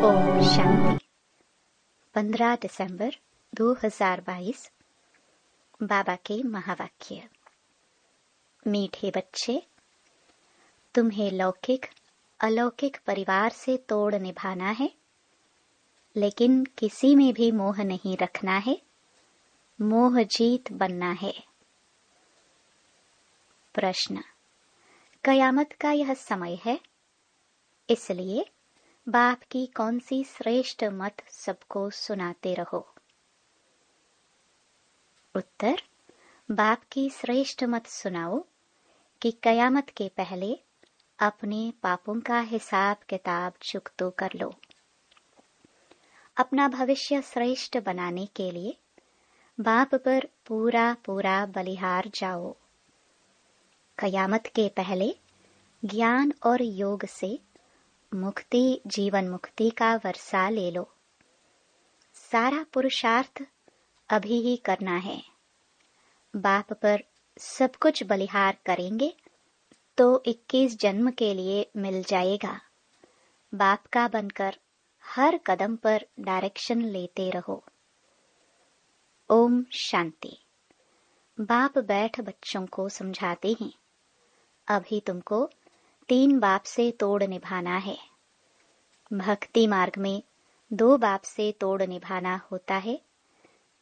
ओम शांति। 15 दिसंबर 2022। बाबा के महावाक्य। मीठे बच्चे, तुम्हें लौकिक अलौकिक परिवार से तोड़ निभाना है, लेकिन किसी में भी मोह नहीं रखना है। मोह जीत बनना है। प्रश्न: कयामत का यह समय है, इसलिए बाप की कौन सी श्रेष्ठ मत सबको सुनाते रहो। उत्तर: बाप की श्रेष्ठ मत सुनाओ कि कयामत के पहले अपने पापों का हिसाब किताब चुकतो कर लो। अपना भविष्य श्रेष्ठ बनाने के लिए बाप पर पूरा पूरा बलिहार जाओ। कयामत के पहले ज्ञान और योग से मुक्ति, जीवन मुक्ति का वर्षा ले लो। सारा पुरुषार्थ अभी ही करना है। बाप पर सब कुछ बलिहार करेंगे तो 21 जन्म के लिए मिल जाएगा। बाप का बनकर हर कदम पर डायरेक्शन लेते रहो। ओम शांति। बाप बैठ बच्चों को समझाते हैं, अभी तुमको 3 बाप से तोड़ निभाना है। भक्ति मार्ग में 2 बाप से तोड़ निभाना होता है।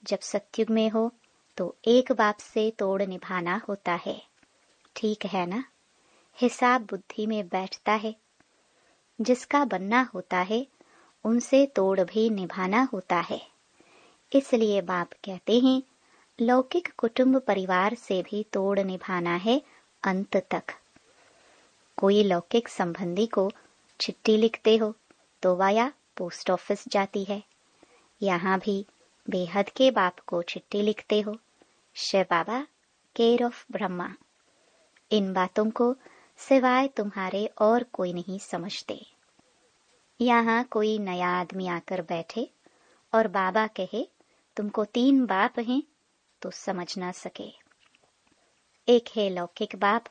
जब सतयुग में हो तो 1 बाप से तोड़ निभाना होता है। ठीक है ना? हिसाब बुद्धि में बैठता है। जिसका बनना होता है उनसे तोड़ भी निभाना होता है। इसलिए बाप कहते हैं, लौकिक कुटुंब परिवार से भी तोड़ निभाना है अंत तक। कोई लौकिक संबंधी को चिट्ठी लिखते हो तो वाया पोस्ट ऑफिस जाती है। यहाँ भी बेहद के बाप को चिट्ठी लिखते हो, शिव बाबा केयर ऑफ ब्रह्मा। इन बातों को सिवाय तुम्हारे और कोई नहीं समझते। यहाँ कोई नया आदमी आकर बैठे और बाबा कहे तुमको 3 बाप हैं तो समझ ना सके। एक है लौकिक बाप,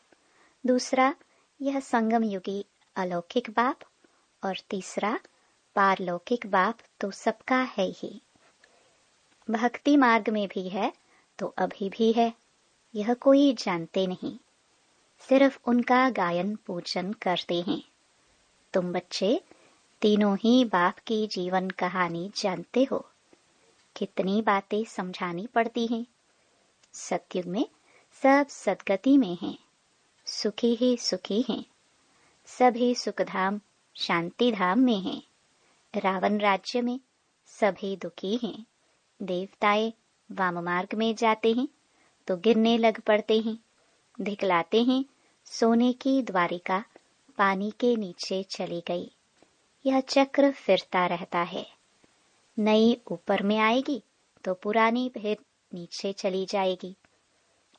दूसरा यह संगम युगी अलौकिक बाप, और तीसरा पारलौकिक बाप तो सबका है ही। भक्ति मार्ग में भी है तो अभी भी है, यह कोई जानते नहीं। सिर्फ उनका गायन पूजन करते हैं। तुम बच्चे तीनों ही बाप की जीवन कहानी जानते हो। कितनी बातें समझानी पड़ती हैं। सतयुग में सब सदगति में हैं, सुखी ही सुखी हैं। सभी सुखधाम शांति धाम में हैं। रावण राज्य में सभी दुखी हैं। देवताएं वाम मार्ग में जाते हैं तो गिरने लग पड़ते हैं, धिकलाते हैं सोने की द्वारिका पानी के नीचे चली गई। यह चक्र फिरता रहता है। नई ऊपर में आएगी तो पुरानी फिर नीचे चली जाएगी।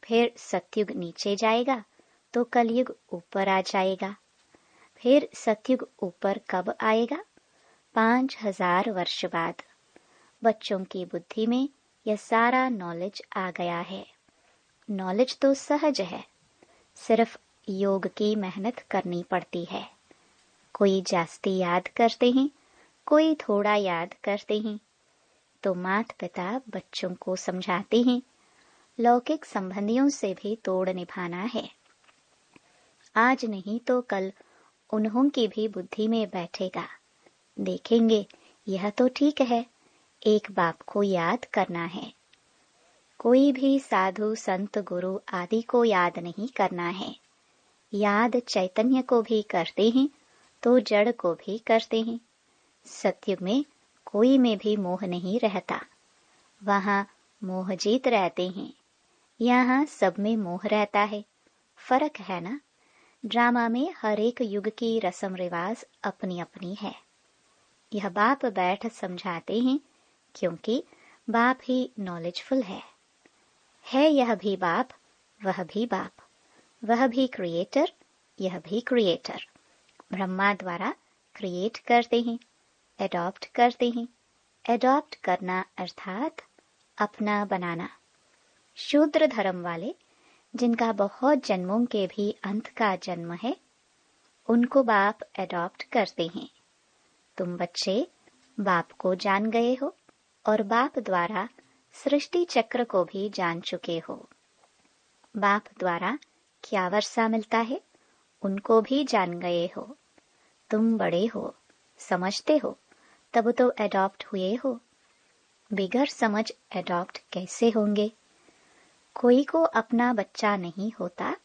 फिर सतयुग नीचे जाएगा तो कलयुग ऊपर आ जाएगा। फिर सतयुग ऊपर कब आएगा? 5000 वर्ष बाद। बच्चों की बुद्धि में यह सारा नॉलेज आ गया है। नॉलेज तो सहज है, सिर्फ योग की मेहनत करनी पड़ती है। कोई जास्ती याद करते हैं, कोई थोड़ा याद करते हैं। तो माता पिता बच्चों को समझाते हैं, लौकिक संबंधियों से भी तोड़ निभाना है। आज नहीं तो कल उन्हों की भी बुद्धि में बैठेगा। देखेंगे यह तो ठीक है, एक बाप को याद करना है। कोई भी साधु संत गुरु आदि को याद नहीं करना है। याद चैतन्य को भी करते हैं तो जड़ को भी करते हैं। सतयुग में कोई में भी मोह नहीं रहता, वहाँ मोह जीत रहते हैं। यहाँ सब में मोह रहता है। फर्क है ना? ड्रामा में हर एक युग की रस्म रिवाज अपनी अपनी है। यह बाप बैठ समझाते हैं क्योंकि बाप ही नॉलेजफुल है। यह भी बाप, वह भी बाप, वह भी क्रिएटर, यह भी क्रिएटर। ब्रह्मा द्वारा क्रिएट करते हैं, एडॉप्ट करते हैं। एडॉप्ट करना अर्थात अपना बनाना। शूद्र धर्म वाले जिनका बहुत जन्मों के भी अंत का जन्म है, उनको बाप एडॉप्ट करते हैं। तुम बच्चे बाप को जान गए हो और बाप द्वारा सृष्टि चक्र को भी जान चुके हो। बाप द्वारा क्या वर्षा मिलता है उनको भी जान गए हो। तुम बड़े हो, समझते हो, तब तो एडॉप्ट हुए हो। बिगर समझ एडॉप्ट कैसे होंगे? कोई को अपना बच्चा नहीं होता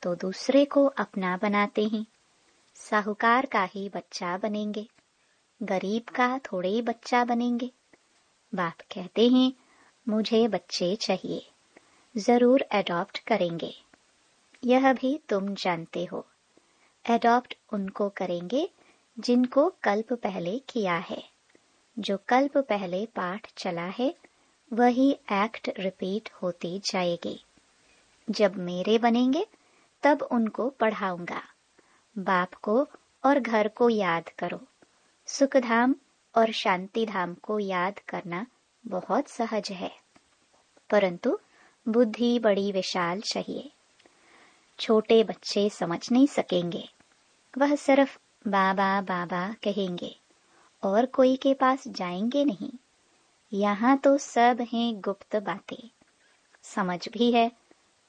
तो दूसरे को अपना बनाते हैं। साहूकार का ही बच्चा बनेंगे, गरीब का थोड़े ही बच्चा बनेंगे। बाप कहते हैं मुझे बच्चे चाहिए, जरूर एडॉप्ट करेंगे। यह भी तुम जानते हो। एडॉप्ट उनको करेंगे जिनको कल्प पहले किया है। जो कल्प पहले पाठ चला है वही एक्ट रिपीट होती जाएगी। जब मेरे बनेंगे तब उनको पढ़ाऊंगा। बाप को और घर को याद करो। सुखधाम और शांति धाम को याद करना बहुत सहज है, परंतु बुद्धि बड़ी विशाल चाहिए। छोटे बच्चे समझ नहीं सकेंगे, वह सिर्फ बाबा बाबा कहेंगे और कोई के पास जाएंगे नहीं। यहाँ तो सब हैं गुप्त बातें। समझ भी है,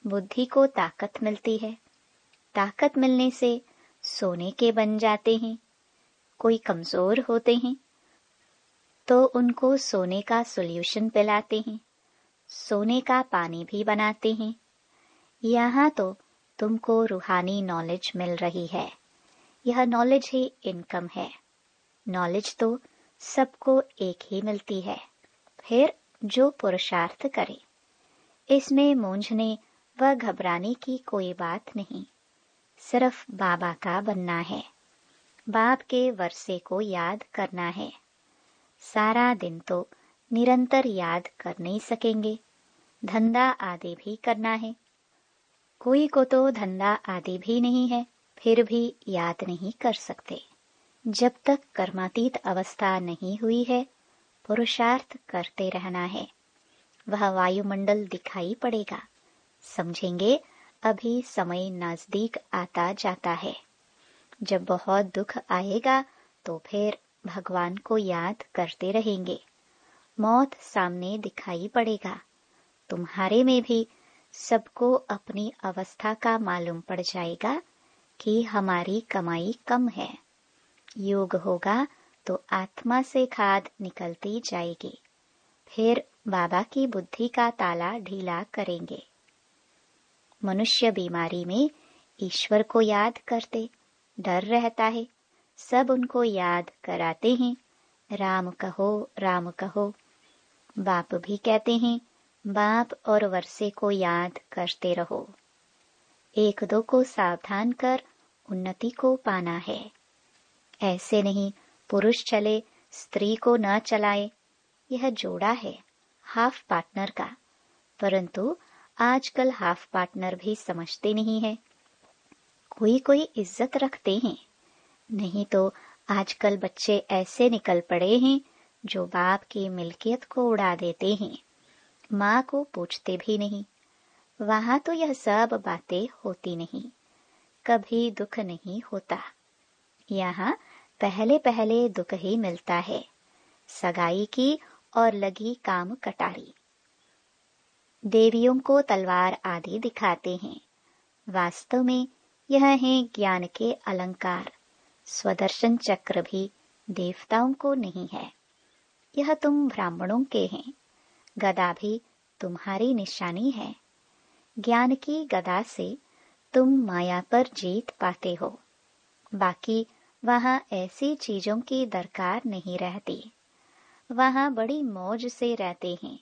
बुद्धि को ताकत मिलती है। ताकत मिलने से सोने के बन जाते हैं। कोई कमजोर होते हैं तो उनको सोने का सॉल्यूशन पिलाते हैं, सोने का पानी भी बनाते हैं। यहाँ तो तुमको रूहानी नॉलेज मिल रही है। यह नॉलेज ही इनकम है। नॉलेज तो सबको एक ही मिलती है। फिर जो पुरुषार्थ करे, इसमें मूंझने व घबराने की कोई बात नहीं। सिर्फ बाबा का बनना है। बाप के वर्षे को याद करना है। सारा दिन तो निरंतर याद कर नहीं सकेंगे, धंधा आदि भी करना है। कोई को तो धंधा आदि भी नहीं है, फिर भी याद नहीं कर सकते। जब तक कर्मातीत अवस्था नहीं हुई है, पुरुषार्थ करते रहना है। वह वायुमंडल दिखाई पड़ेगा, समझेंगे अभी समय नजदीक आता जाता है। जब बहुत दुख आएगा तो फिर भगवान को याद करते रहेंगे। मौत सामने दिखाई पड़ेगा। तुम्हारे में भी सबको अपनी अवस्था का मालूम पड़ जाएगा कि हमारी कमाई कम है। योग होगा तो आत्मा से खाद निकलती जाएगी। फिर बाबा की बुद्धि का ताला ढीला करेंगे। मनुष्य बीमारी में ईश्वर को याद करते डर रहता है। सब उनको याद कराते हैं, राम कहो राम कहो। बाप भी कहते हैं बाप और वर्षे को याद करते रहो। एक दो को सावधान कर उन्नति को पाना है। ऐसे नहीं पुरुष चले स्त्री को न चलाए। यह जोड़ा है हाफ पार्टनर का, परंतु आजकल हाफ पार्टनर भी समझते नहीं है। कोई कोई इज्जत रखते हैं, नहीं तो आजकल बच्चे ऐसे निकल पड़े हैं जो बाप की मिल्कियत को उड़ा देते हैं। माँ को पूछते भी नहीं। वहां तो यह सब बातें होती नहीं, कभी दुख नहीं होता। यहाँ पहले पहले दुख ही मिलता है, सगाई की और लगी काम कटारी। देवियों को तलवार आदि दिखाते हैं, वास्तव में यह है ज्ञान के अलंकार। स्वदर्शन चक्र भी देवताओं को नहीं है, यह तुम ब्राह्मणों के हैं। गदा भी तुम्हारी निशानी है। ज्ञान की गदा से तुम माया पर जीत पाते हो। बाकी वहां ऐसी चीजों की दरकार नहीं रहती। वहां बड़ी मौज से रहते हैं,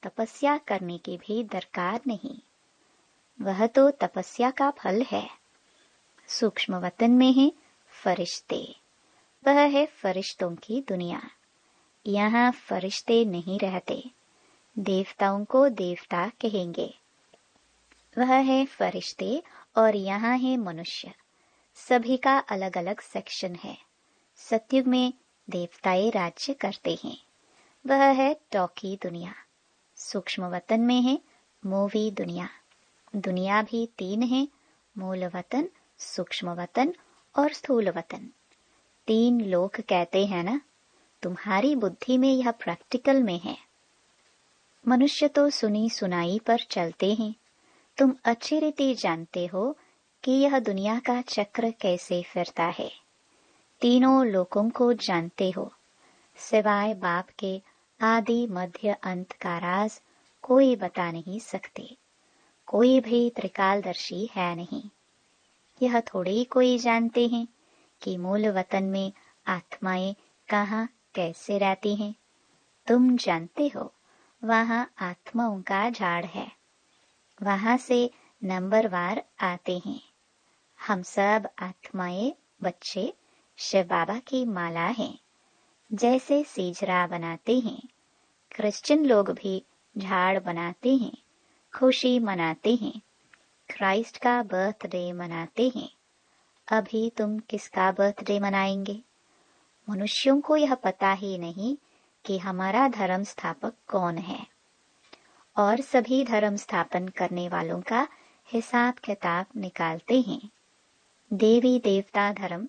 तपस्या करने की भी दरकार नहीं। वह तो तपस्या का फल है। सूक्ष्म वतन में है फरिश्ते, वह है फरिश्तों की दुनिया। यहाँ फरिश्ते नहीं रहते, देवताओं को देवता कहेंगे। वह है फरिश्ते और यहाँ है मनुष्य। सभी का अलग अलग सेक्शन है। सतयुग में देवताएं राज्य करते हैं, वह है टॉकी दुनिया। सूक्ष्म वतन में है मूवी दुनिया। दुनिया भी तीन है, मूल वतन, सूक्ष्म वतन और स्थूल वतन। 3 लोक कहते हैं ना, तुम्हारी बुद्धि में यह प्रैक्टिकल में है। मनुष्य तो सुनी सुनाई पर चलते हैं, तुम अच्छी रीति जानते हो कि यह दुनिया का चक्र कैसे फिरता है। तीनों लोकों को जानते हो, सिवाय बाप के आदि मध्य अंत का राज कोई बता नहीं सकते। कोई भी त्रिकालदर्शी है नहीं। यह थोड़ी कोई जानते हैं कि मूल वतन में आत्माएं कहाँ कैसे रहती हैं। तुम जानते हो, वहाँ आत्माओं का झाड़ है, वहाँ से नंबरवार आते हैं। हम सब आत्माएं बच्चे शिव बाबा की माला हैं। जैसे सीजरा बनाते हैं, क्रिश्चियन लोग भी झाड़ बनाते हैं, खुशी मनाते हैं, क्राइस्ट का बर्थडे मनाते हैं। अभी तुम किसका बर्थडे मनाएंगे? मनुष्यों को यह पता ही नहीं कि हमारा धर्म स्थापक कौन है, और सभी धर्म स्थापन करने वालों का हिसाब किताब निकालते हैं। देवी देवता धर्म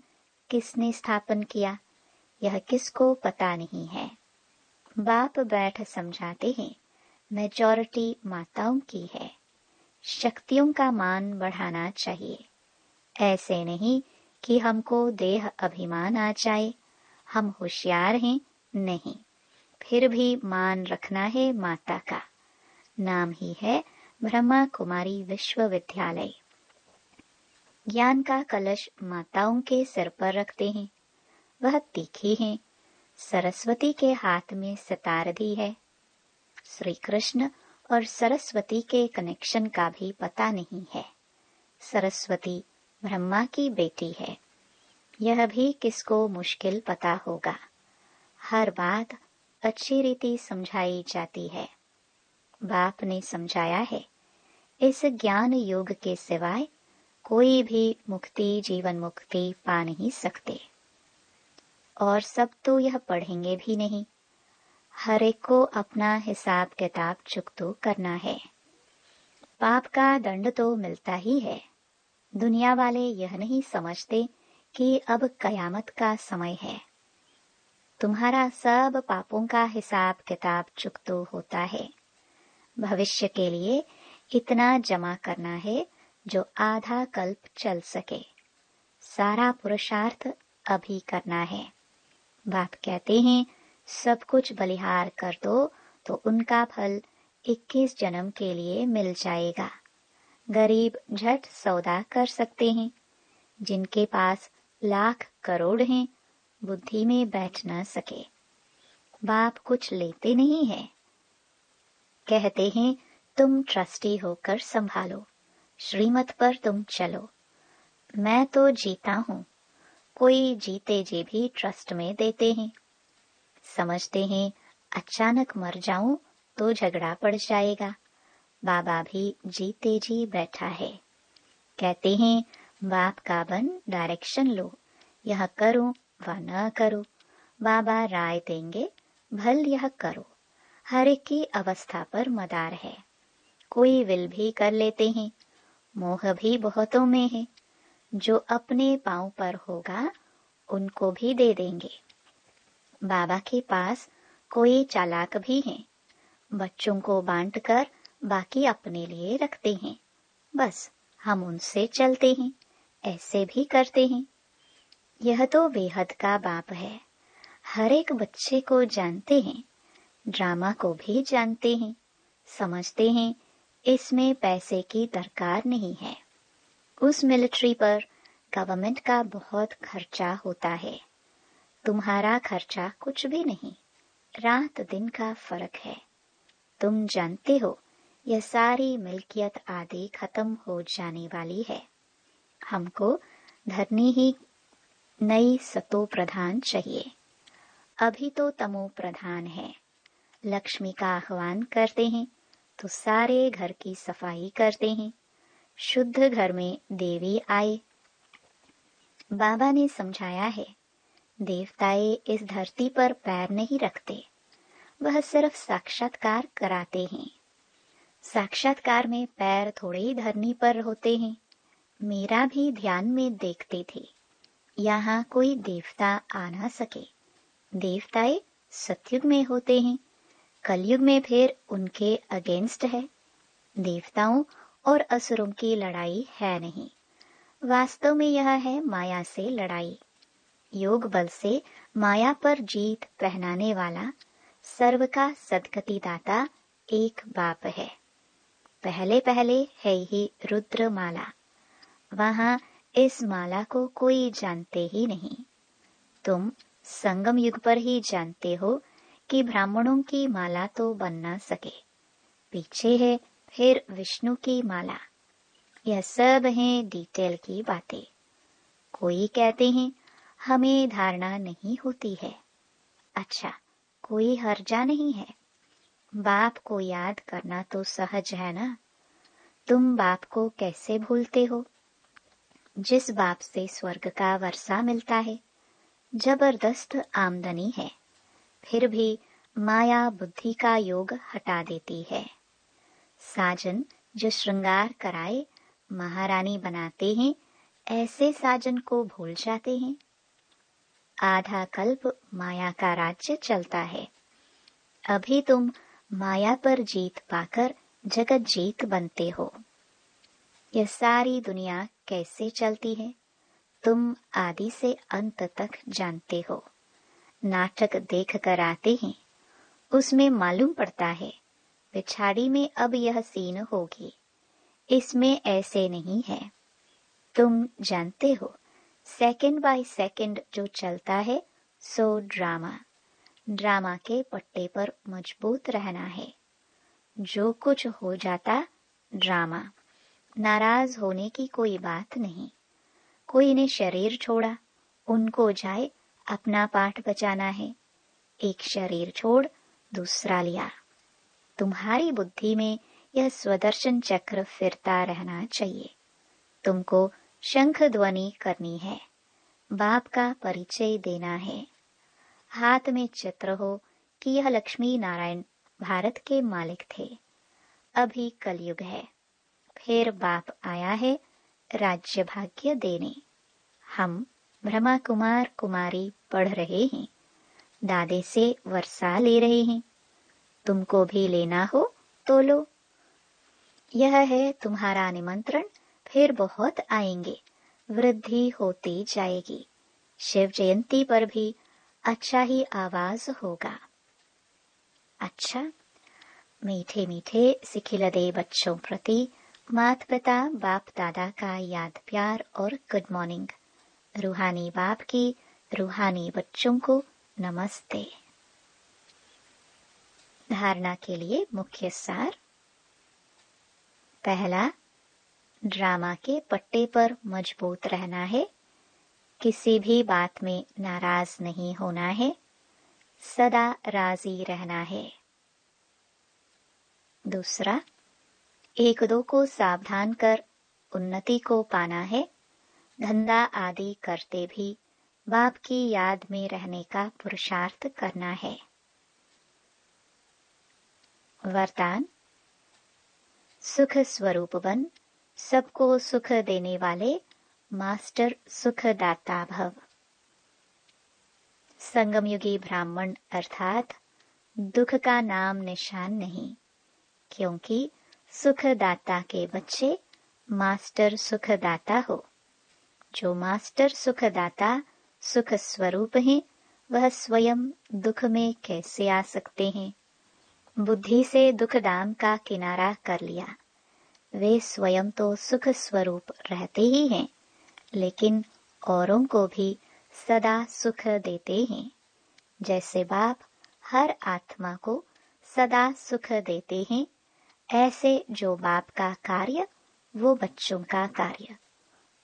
किसने स्थापन किया, यह किसको पता नहीं है। बाप बैठ समझाते हैं, मेजॉरिटी माताओं की है। शक्तियों का मान बढ़ाना चाहिए। ऐसे नहीं कि हमको देह अभिमान आ जाए, हम होशियार हैं, नहीं, फिर भी मान रखना है माता का। नाम ही है ब्रह्मा कुमारी विश्वविद्यालय। ज्ञान का कलश माताओं के सिर पर रखते हैं, वह तीखी हैं। सरस्वती के हाथ में सितार दी है। श्री कृष्ण और सरस्वती के कनेक्शन का भी पता नहीं है। सरस्वती ब्रह्मा की बेटी है, यह भी किसको मुश्किल पता होगा। हर बात अच्छी रीति समझाई जाती है। बाप ने समझाया है, इस ज्ञान योग के सिवाय कोई भी मुक्ति जीवन मुक्ति पा नहीं सकते। और सब तो यह पढ़ेंगे भी नहीं। हर एक को अपना हिसाब किताब चुकतो करना है। पाप का दंड तो मिलता ही है। दुनिया वाले यह नहीं समझते कि अब कयामत का समय है। तुम्हारा सब पापों का हिसाब किताब चुकतो होता है। भविष्य के लिए इतना जमा करना है जो आधा कल्प चल सके। सारा पुरुषार्थ अभी करना है। बाप कहते हैं, सब कुछ बलिहार कर दो तो उनका फल 21 जन्म के लिए मिल जाएगा। गरीब झट सौदा कर सकते हैं, जिनके पास लाख करोड़ हैं, बुद्धि में बैठ न सके। बाप कुछ लेते नहीं है। कहते हैं, तुम ट्रस्टी होकर संभालो, श्रीमत पर तुम चलो। मैं तो जीता हूँ, कोई जीते जी भी ट्रस्ट में देते हैं। समझते हैं अचानक मर जाऊं तो झगड़ा पड़ जाएगा। बाबा भी जीते जी बैठा है। कहते हैं, बाप का बन डायरेक्शन लो, यह करो व न करो, बाबा राय देंगे, भल यह करो। हर एक की अवस्था पर मदार है। कोई विल भी कर लेते हैं, मोह भी बहुतों में है। जो अपने पांव पर होगा उनको भी दे देंगे। बाबा के पास कोई चालाक भी हैं, बच्चों को बांटकर बाकी अपने लिए रखते हैं। बस हम उनसे चलते हैं, ऐसे भी करते हैं। यह तो बेहद का बाप है। हर एक बच्चे को जानते हैं, ड्रामा को भी जानते हैं, समझते हैं इसमें पैसे की दरकार नहीं है। उस मिलिट्री पर गवर्नमेंट का बहुत खर्चा होता है। तुम्हारा खर्चा कुछ भी नहीं, रात दिन का फर्क है। तुम जानते हो यह सारी मिल्कियत आदि खत्म हो जाने वाली है। हमको धरनी ही नई सतो प्रधान चाहिए। अभी तो तमो प्रधान है। लक्ष्मी का आह्वान करते हैं तो सारे घर की सफाई करते हैं। शुद्ध घर में देवी आए। बाबा ने समझाया है, देवताए इस धरती पर पैर नहीं रखते, वह सिर्फ साक्षात्कार कराते हैं। साक्षात्कार में पैर थोड़े ही धरनी पर होते हैं। मेरा भी ध्यान में देखते थे, यहाँ कोई देवता आ ना सके। देवताएं सतयुग में होते हैं, कलयुग में फिर उनके अगेंस्ट है। देवताओं और असुरों की लड़ाई है नहीं, वास्तव में यह है माया से लड़ाई। योग बल से माया पर जीत पहनाने वाला सर्व का सद्गति दाता एक बाप है। पहले पहले है ही रुद्र माला, वहां इस माला को कोई जानते ही नहीं। तुम संगम युग पर ही जानते हो कि ब्राह्मणों की माला तो बन ना सके। पीछे है फिर विष्णु की माला। यह सब है डिटेल की बातें। कोई कहते हैं हमें धारणा नहीं होती है। अच्छा, कोई हर्जा नहीं है। बाप को याद करना तो सहज है ना। तुम बाप को कैसे भूलते हो? जिस बाप से स्वर्ग का वर्षा मिलता है, जबरदस्त आमदनी है, फिर भी माया बुद्धि का योग हटा देती है। साजन जो श्रृंगार कराए महारानी बनाते हैं, ऐसे साजन को भूल जाते हैं। आधा कल्प माया का राज्य चलता है। अभी तुम माया पर जीत पाकर जगत जीत बनते हो। यह सारी दुनिया कैसे चलती है, तुम आदि से अंत तक जानते हो। नाटक देख कर आते हैं, उसमें मालूम पड़ता है पिछाड़ी में अब यह सीन होगी, इसमें ऐसे नहीं है। तुम जानते हो सेकंड बाय सेकंड जो चलता है सो ड्रामा। ड्रामा के पट्टे पर मजबूत रहना है। जो कुछ हो जाता ड्रामा। नाराज होने की कोई बात नहीं। कोई ने शरीर छोड़ा, उनको जाए अपना पाठ बचाना है। एक शरीर छोड़ दूसरा लिया। तुम्हारी बुद्धि में यह स्वदर्शन चक्र फिरता रहना चाहिए। तुमको शंख ध्वनि करनी है, बाप का परिचय देना है। हाथ में चित्र हो कि यह लक्ष्मी नारायण भारत के मालिक थे। अभी कलयुग है, फिर बाप आया है राज्य भाग्य देने। हम ब्रह्मा कुमार कुमारी पढ़ रहे हैं, दादे से वर्षा ले रहे हैं। तुमको भी लेना हो तो लो। यह है तुम्हारा निमंत्रण, फिर बहुत आएंगे, वृद्धि होती जाएगी। शिव जयंती पर भी अच्छा ही आवाज होगा। अच्छा, मीठे मीठे सिखिलदे बच्चों प्रति माता पिता बाप दादा का याद प्यार और गुड मॉर्निंग। रूहानी बाप की रूहानी बच्चों को नमस्ते। धारणा के लिए मुख्य सार। पहला, ड्रामा के पट्टे पर मजबूत रहना है। किसी भी बात में नाराज नहीं होना है, सदा राजी रहना है। दूसरा, एक दो को सावधान कर उन्नति को पाना है। धंधा आदि करते भी बाप की याद में रहने का पुरुषार्थ करना है। वरदान, सुख स्वरूप बन, सबको सुख देने वाले मास्टर सुखदाता भव। संगमयुगी ब्राह्मण अर्थात दुख का नाम निशान नहीं, क्योंकि सुखदाता के बच्चे मास्टर सुखदाता हो। जो मास्टर सुखदाता सुख स्वरूप हैं, वह स्वयं दुख में कैसे आ सकते हैं? बुद्धि से दुख दाम का किनारा कर लिया। वे स्वयं तो सुख स्वरूप रहते ही हैं, लेकिन औरों को भी सदा सुख देते हैं। जैसे बाप हर आत्मा को सदा सुख देते हैं, ऐसे जो बाप का कार्य वो बच्चों का कार्य।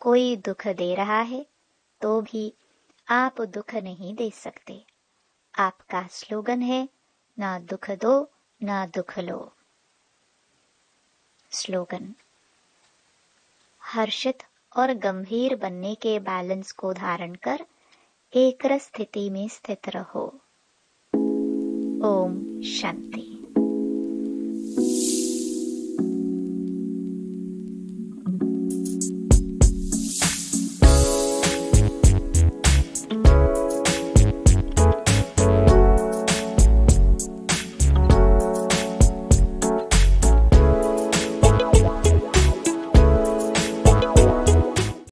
कोई दुख दे रहा है तो भी आप दुख नहीं दे सकते। आपका स्लोगन है, ना दुख दो ना दुख लो। स्लोगन, हर्षित और गंभीर बनने के बैलेंस को धारण कर एक रस स्थिति में स्थित रहो। ओम शांति।